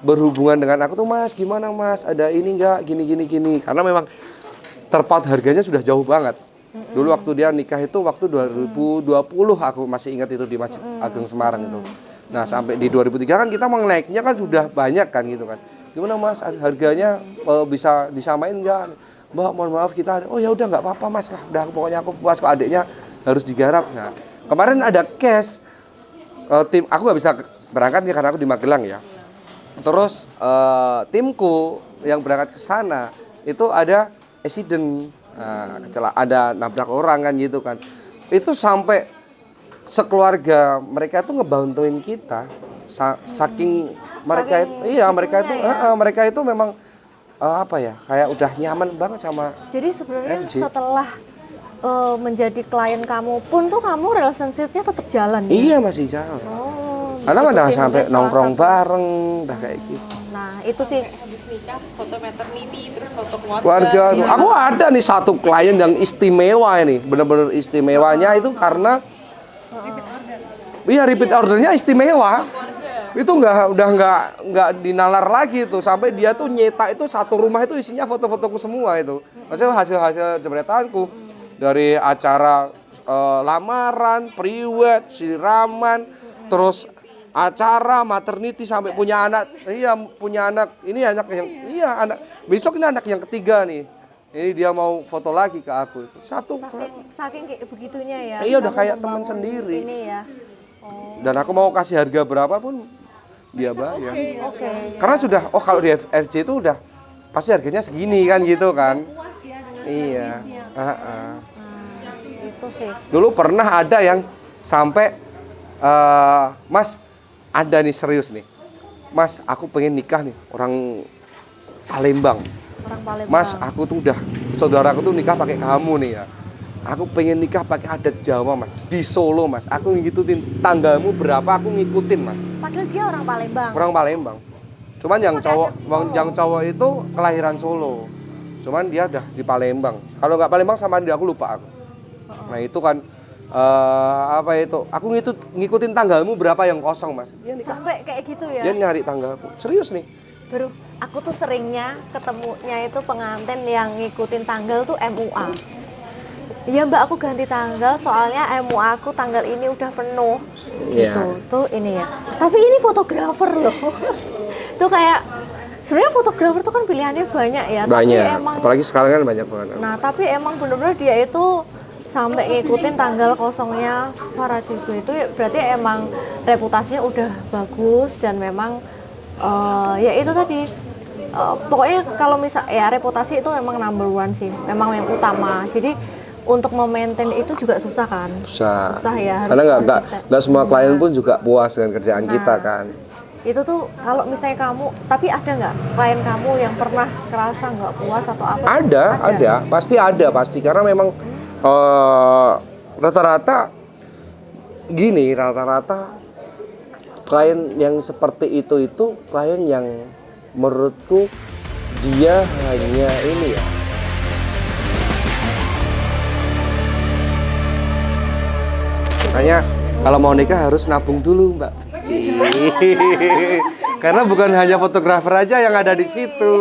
B: berhubungan dengan aku tuh, mas gimana mas, ada ini enggak, gini, karena memang terpaut harganya sudah jauh banget. Dulu waktu dia nikah itu waktu 2020, aku masih ingat itu di Masjid Agung Semarang itu. Nah sampai di 2003 kan kita mau naiknya kan sudah banyak kan gitu kan. Gimana mas, harganya bisa disamain enggak? Mbak mohon maaf kita, oh ya udah nggak apa-apa mas, udah pokoknya aku puas kok, adiknya harus digarap. Nah kemarin ada case tim aku nggak bisa berangkat ya karena aku di Magelang ya. Terus timku yang berangkat ke sana itu ada accident, kecelakaan, ada nabrak orang kan gitu kan. Itu sampai sekeluarga mereka tuh ngebantuin kita, saking mereka mereka itu memang kayak udah nyaman banget sama.
A: Jadi sebenarnya
B: FJ.
A: setelah menjadi klien kamu pun tuh kamu relationship-nya tetap jalan ya?
B: Iya masih jalan. Karena udah sampai nongkrong bareng, udah kayak gitu.
A: Nah itu sih.
D: Habis nikah foto maternity, terus foto keluarga.
B: Keluarga tuh. Aku ada nih satu klien yang istimewa ini, bener-bener istimewanya itu karena repeat ordernya istimewa. Itu udah nggak dinalar lagi tuh, sampai dia tuh nyetak itu satu rumah itu isinya foto-fotoku semua itu. Maksudnya hasil jepretanku dari acara lamaran, priwed, siraman, terus acara maternity sampai punya anak. Ini anak besok ini anak yang ketiga nih. Ini dia mau foto lagi ke aku itu.
A: Saking kayak begitunya ya.
B: Iya udah kayak teman sendiri.
A: Ini ya.
B: Dan aku mau kasih harga berapa pun dia bayar.
A: Oke.
B: Karena sudah kalau di FJ itu udah pasti harganya segini kan gitu kan.
C: Puas ya dengan
B: Iya.
A: Itu sih.
B: Dulu pernah ada yang sampai mas ada nih serius nih. Mas aku pengen nikah nih orang Palembang. Mas aku tuh udah saudaraku tuh nikah pakai kamu nih ya. Aku pengen nikah pakai adat Jawa mas, di Solo mas. Aku ngikutin tanggamu berapa, aku ngikutin mas.
A: Padahal dia orang Palembang.
B: Orang Palembang. Cuman yang cowok itu kelahiran Solo. Cuman dia udah di Palembang. Kalau nggak Palembang sama dia aku lupa aku. Nah itu kan aku ngikutin tanggalmu berapa yang kosong mas.
A: Sampai kayak gitu ya.
B: Dia nyari tanggalku. Serius nih.
A: baru aku tuh seringnya ketemunya itu pengantin yang ngikutin tanggal tuh MUA. Iya mbak, aku ganti tanggal soalnya MUA aku tanggal ini udah penuh.
B: Iya.
A: Gitu, tuh ini ya. Tapi ini fotografer loh. Tuh kayak sebenarnya fotografer tuh kan pilihannya banyak ya.
B: Banyak.
A: Tapi emang,
B: Apalagi sekarang kan banyak banget.
A: nah tapi emang bener-bener dia itu sampai ngikutin tanggal kosongnya para Cigo itu ya, berarti emang reputasinya udah bagus dan memang ya itu tadi pokoknya kalau misal ya reputasi itu memang number one sih, memang yang utama. Jadi untuk memaintain itu juga susah kan?
B: Susah
A: Ya, harus
B: karena
A: konsisten.
B: nggak semua klien pun juga puas dengan kerjaan
A: Nah,
B: kita kan.
A: Itu tuh kalau misalnya kamu, tapi ada nggak klien kamu yang pernah kerasa nggak puas atau apa?
B: Ada, pasti karena memang rata-rata klien yang seperti itu klien yang menurutku dia hanya ini ya. Makanya kalau mau nikah harus nabung dulu, Mbak. Karena bukan hanya fotografer aja yang ada di situ.